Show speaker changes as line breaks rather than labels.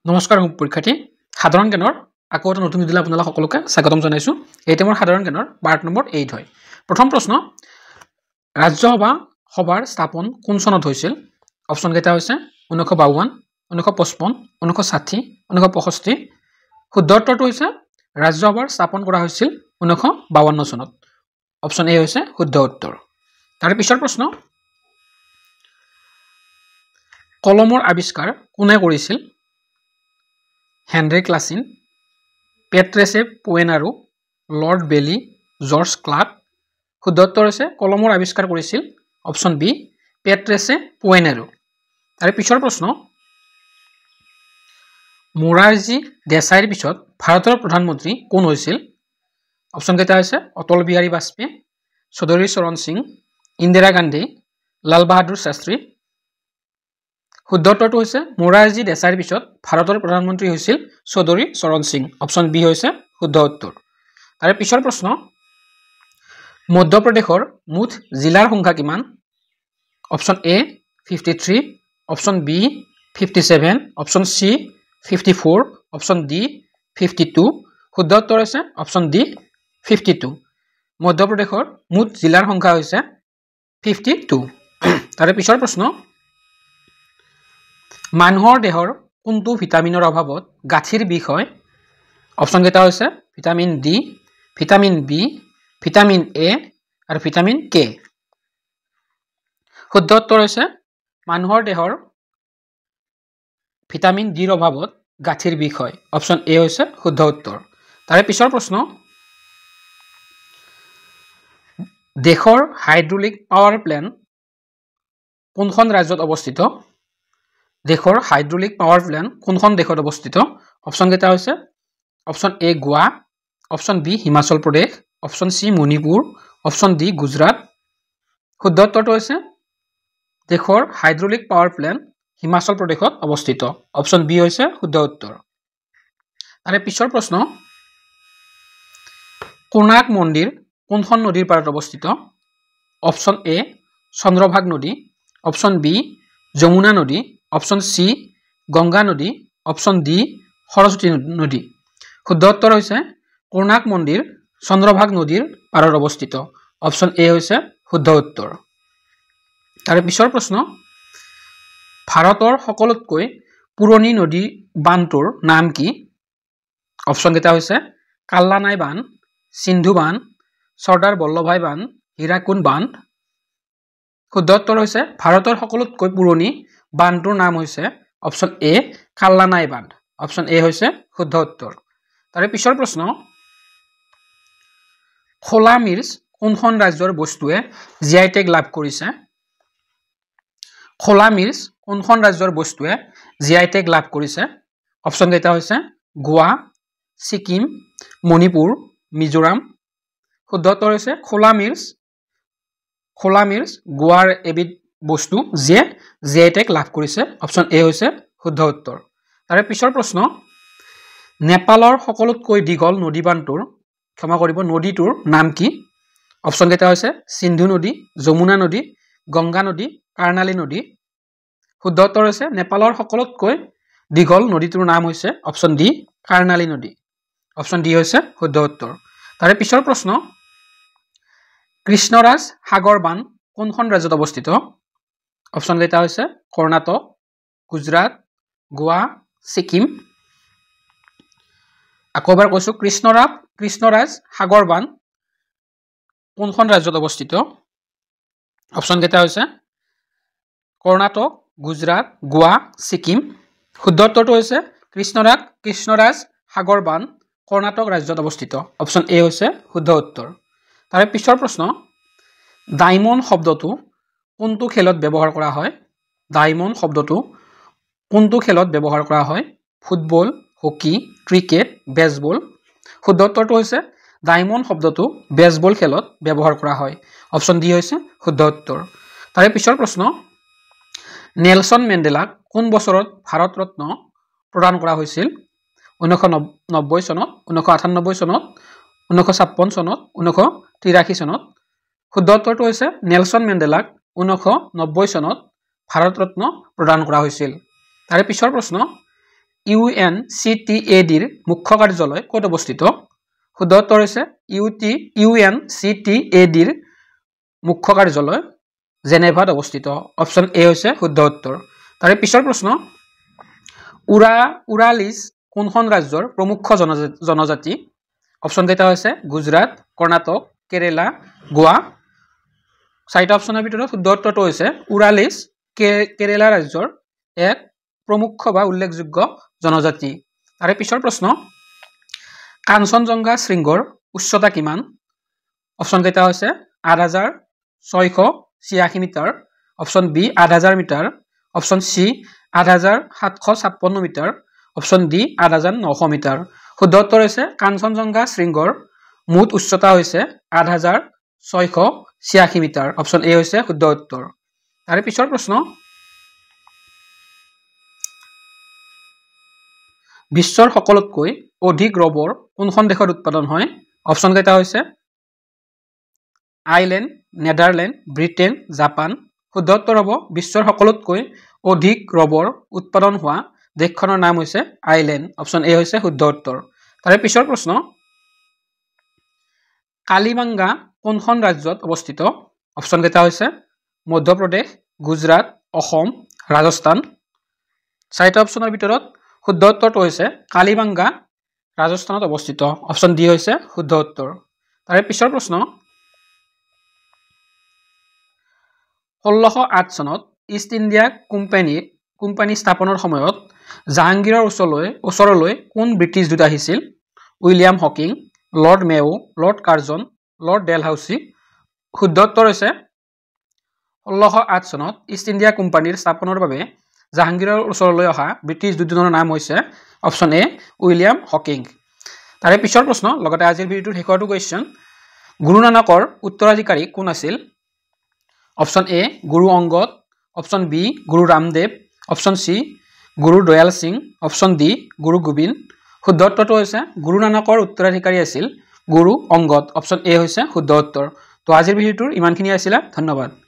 নমস্কাৰ পৰীক্ষাৰ্থী সাধাৰণ জ্ঞানৰ আকৌ এটা নতুন ভিডিঅ'লৈ আপোনালোক সকলোকে স্বাগতম জনাইছো। এইটো মোৰ সাধাৰণ জ্ঞানৰ পাৰ্ট নম্বৰ 8 হয়। প্ৰথম প্ৰশ্ন, ৰাজ্যসভা সভাৰ স্থাপন কোন চনত হৈছিল? অপচন কেইটা হৈছে 1952, 1955, 1960, 1965। শুদ্ধ উত্তৰটো হৈছে ৰাজ্যসভাৰ স্থাপন কৰা হৈছিল 1952 চনত। অপচন এ হৈছে শুদ্ধ উত্তৰ। তাৰ পিছৰ প্ৰশ্ন, কলমৰ আৱিষ্কাৰ কোনে কৰিছিল? হেনৰি ক্লাছিন, পেট্ৰেছে পোৱেনাৰো, লৰ্ড বেলি, জৰ্জ ক্লাৰ্ক। শুদ্ধ উত্তৰ হৈছে কলমৰ আৱিষ্কাৰ কৰিছিল অপচন বি পেট্ৰেছে পোৱেনাৰো। তাৰে পিছৰ প্ৰশ্ন, মোৰাৰজী দেশাইৰ পিছত ভাৰতৰ প্ৰধানমন্ত্ৰী কোন হৈছিল? অপচন কেইটা হৈছে অটল বিহাৰী বাজপেয়ী, চৌধুৰী চৰণ সিং, ইন্দিৰা গান্ধী, লাল বাহাদুৰ শাস্ত্ৰী। শুদ্ধ উত্তৰটো হৈছে মোৰাৰজী দেশাইৰ পিছত ভাৰতৰ প্ৰধানমন্ত্ৰী হৈছিল চৌধুৰী চৰণ সিং। অপচন বি হৈছে শুদ্ধ উত্তৰ। তাৰে পিছৰ প্ৰশ্ন, মধ্যপ্ৰদেশৰ মুঠ জিলাৰ সংখ্যা কিমান? Option A 53, option B 57, option C 54, option D 52। শুদ্ধ উত্তৰ হৈছে অপচন ডি 52। মধ্যপ্ৰদেশৰ মুঠ জিলাৰ সংখ্যা হৈছে 52। তাৰে পিছৰ প্ৰশ্ন, মানুহৰ দেহৰ কোনটো ভিটামিনৰ অভাৱত গাঁঠিৰ বিষ হয়? অপচন কেইটা হৈছে vitamin D, vitamin B, vitamin A আৰু ভিটামিন কে। শুদ্ধ উত্তৰ হৈছে মানুহৰ দেহৰ ভিটামিন ডিৰ অভাৱত গাঁঠিৰ বিষ হয়। অপচন এ হৈছে শুদ্ধ উত্তৰ। তাৰে পিছৰ প্ৰশ্ন, দেশৰ হাইড্ৰলিক পাৱাৰ প্লেণ্ট কোনখন ৰাজ্যত অৱস্থিত? দেশৰ হাইড্ৰলিক পাৱাৰ প্লেণ্ট কোনখন দেশত অৱস্থিত? অপচন কেইটা হৈছে option A Goa, option B Himachal Pradesh, option C Manipur, option D Gujarat. শুদ্ধ উত্তৰটো হৈছে দেশৰ হাইড্ৰলিক পাৱাৰ প্লেণ্ট হিমাচল প্ৰদেশত অৱস্থিত। অপচন বি হৈছে শুদ্ধ উত্তৰ। তাৰে পিছৰ প্ৰশ্ন, কোণাৰ্ক মন্দিৰ কোনখন নদীৰ পাৰত অৱস্থিত? অপচন এ চন্দ্ৰভাগ নদী, অপচন বি যমুনা নদী, অপচন চি গংগা নদী, অপচন ডি সৰস্বতী নদী। শুদ্ধ উত্তৰ হৈছে কোণাৰ্ক মন্দিৰ চন্দ্ৰভাগ নদীৰ পাৰত অৱস্থিত। অপচন এ হৈছে শুদ্ধ উত্তৰ। তাৰে পিছৰ প্ৰশ্ন, ভাৰতৰ সকলোতকৈ পুৰণি নদী বান্ধটোৰ নাম কি? অপচন কেইটা হৈছে কাল্লানাই বান্ধ, সিন্ধু বান্ধ, চৰ্দাৰ বল্লভাই বান্ধ, হীৰাকুদ বান্ধ। শুদ্ধ উত্তৰ হৈছে ভাৰতৰ সকলোতকৈ পুৰণি বান্ধটোৰ নাম হৈছে অপচন এ কাল্লানাই বান্ধ। অপচন এ হৈছে শুদ্ধ উত্তৰ। তাৰে পিছৰ প্ৰশ্ন, খোলা মিৰ্চ কোনখন ৰাজ্যৰ বস্তুৱে জিআই টেগ লাভ কৰিছে? খোলা মিৰ্চ কোনখন ৰাজ্যৰ বস্তুৱে জিআই টেগ লাভ কৰিছে? অপচন কেইটা হৈছে গোৱা, ছিকিম, মণিপুৰ, মিজোৰাম। শুদ্ধ উত্তৰ হৈছে খোলা মিৰ্চ গোৱাৰ এবিধ বস্তু যিয়ে জিআই টেগ লাভ কৰিছে। অপচন এ হৈছে শুদ্ধ উত্তৰ। তাৰে পিছৰ প্ৰশ্ন, নেপালৰ সকলোতকৈ দীঘল নদীটোৰ নাম কি? অপচন কেইটা হৈছে সিন্ধু নদী, যমুনা নদী, গংগা নদী, কাৰ্ণালী নদী। শুদ্ধ উত্তৰ হৈছে নেপালৰ সকলোতকৈ দীঘল নদীটোৰ নাম হৈছে অপচন ডি কাৰ্ণালী নদী। অপচন ডি হৈছে শুদ্ধ উত্তৰ। তাৰে পিছৰ প্ৰশ্ন, কৃষ্ণৰাজ সাগৰ বান্ধ কোনখন ৰাজ্যত অৱস্থিত? অপচন কেইটা হৈছে কৰ্ণাটক, গুজৰাট, গোৱা, ছিকিম। আকৌ এবাৰ কৈছো কৃষ্ণৰাজ সাগৰ বান্ধ কোনখন ৰাজ্যত অৱস্থিত? অপচন কেইটা হৈছে কৰ্ণাটক, গুজৰাট, গোৱা, ছিকিম। শুদ্ধ উত্তৰটো হৈছে কৃষ্ণৰাজ সাগৰ বান্ধ কৰ্ণাটক ৰাজ্যত অৱস্থিত। অপচন এ হৈছে শুদ্ধ উত্তৰ। তাৰে পিছৰ প্ৰশ্ন, ডায়মণ্ড শব্দটো কোনটো খেলত ব্যৱহাৰ কৰা হয়? ডায়মণ্ড শব্দটো কোনটো খেলত ব্যৱহাৰ কৰা হয়? Football, hockey, cricket, baseball. শুদ্ধ উত্তৰটো হৈছে ডায়মণ্ড শব্দটো বেছবল খেলত ব্যৱহাৰ কৰা হয়। অপচন ডি হৈছে শুদ্ধ উত্তৰ। তাৰে পিছৰ প্ৰশ্ন, নেলছন মেণ্ডেলাক কোন বছৰত ভাৰত ৰত্ন প্ৰদান কৰা হৈছিল? 1990 চনত, 1998 চনত, 1956 চনত, 1983 চনত। শুদ্ধ উত্তৰটো হৈছে নেলছন মেণ্ডেলাক 1990 চনত ভাৰত ৰত্ন প্ৰদান কৰা হৈছিল। তাৰে পিছৰ প্ৰশ্ন, UNCTADৰ মুখ্য কাৰ্যালয় ক'ত অৱস্থিত শুদ্ধ উত্তৰ হৈছে UNCTADৰ মুখ্য কাৰ্যালয় জেনেভাত অৱস্থিত অপচন এ হৈছে শুদ্ধ উত্তৰ তাৰে পিছৰ প্ৰশ্ন উৰালিছ কোনখন ৰাজ্যৰ প্ৰমুখ জনজাতি অপচন কেইটা হৈছে গুজৰাট কৰ্ণাটক কেৰেলা গোৱা চাৰিটা অপচনৰ ভিতৰত শুদ্ধ উত্তৰটো হৈছে উৰালিছ কেৰেলা ৰাজ্যৰ এক প্ৰমুখ বা উল্লেখযোগ্য জনজাতি তাৰে পিছৰ প্ৰশ্ন কাঞ্চনজংঘা শৃংগৰ উচ্চতা কিমান অপচন কেইটা হৈছে 8686 metre option B 8000 metre option C 8756 metre option D 8900 metre শুদ্ধ উত্তৰ হৈছে কাঞ্চনজংঘা শৃংগৰ মুঠ উচ্চতা হৈছে 8686 মিটাৰ অপচন এ হৈছে শুদ্ধ উত্তৰ তাৰে পিছৰ প্ৰশ্ন বিশ্বৰ সকলোতকৈ অধিক ৰবৰ কোনখন দেশত উৎপাদন হয় অপচন কেইটা হৈছে আইল্যান্ড নেদাৰল্যান্ড ব্ৰিটেইন জাপান শুদ্ধ উত্তৰ হ'ব বিশ্বৰ সকলোতকৈ অধিক ৰবৰ উৎপাদন হোৱা দেশখনৰ নাম হৈছে আইল্যান্ড অপচন এ হৈছে শুদ্ধ উত্তৰ তাৰে পিছৰ প্ৰশ্ন কালিবাংগা কোনখন ৰাজ্যত অৱস্থিত অপচন কেইটা হৈছে মধ্যপ্ৰদেশ গুজৰাট অসম ৰাজস্থান চাৰিটা অপচনৰ ভিতৰত শুদ্ধ উত্তৰটো হৈছে কালিবাংগা ৰাজস্থানত অৱস্থিত অপচন ডি হৈছে শুদ্ধ উত্তৰ তাৰে পিছৰ প্ৰশ্ন 1608 চনত ইষ্ট ইণ্ডিয়া কোম্পানী স্থাপনৰ সময়ত জাহাংগীৰৰ ওচৰলৈ কোন ব্ৰিটিছ দূত আহিছিল উইলিয়াম হকিং লৰ্ড মেও লৰ্ড কাৰ্জন লৰ্ড ডেলহাউসি শুদ্ধ উত্তৰ হৈছে 1608 চনত ইষ্ট ইণ্ডিয়া কোম্পানীৰ স্থাপনৰ বাবে জাহাংগীৰৰ ওচৰলৈ অহা ব্ৰিটিছ দূতজনৰ নাম হৈছে অপচন এ উইলিয়াম হকিং তাৰে পিছৰ প্ৰশ্ন লগতে আজিৰ ভিডিঅ'টোৰ শেষৰটো কোৱেশ্চন গুৰু নানকৰ উত্তৰাধিকাৰী কোন আছিল অপচন এ গুৰু অংগদ অপচন বি গুৰু ৰামদেৱ অপচন সি গুৰু দয়াল সিং অপচন ডি গুৰু গোবিন্দ শুদ্ধ উত্তৰটো হৈছে গুৰু নানকৰ উত্তৰাধিকাৰী আছিল গুৰু অংগদ অপচন এ হৈছে শুদ্ধ উত্তৰ তো আজিৰ ভিডিঅ'টোৰ ইমানখিনি আছিল ধন্যবাদ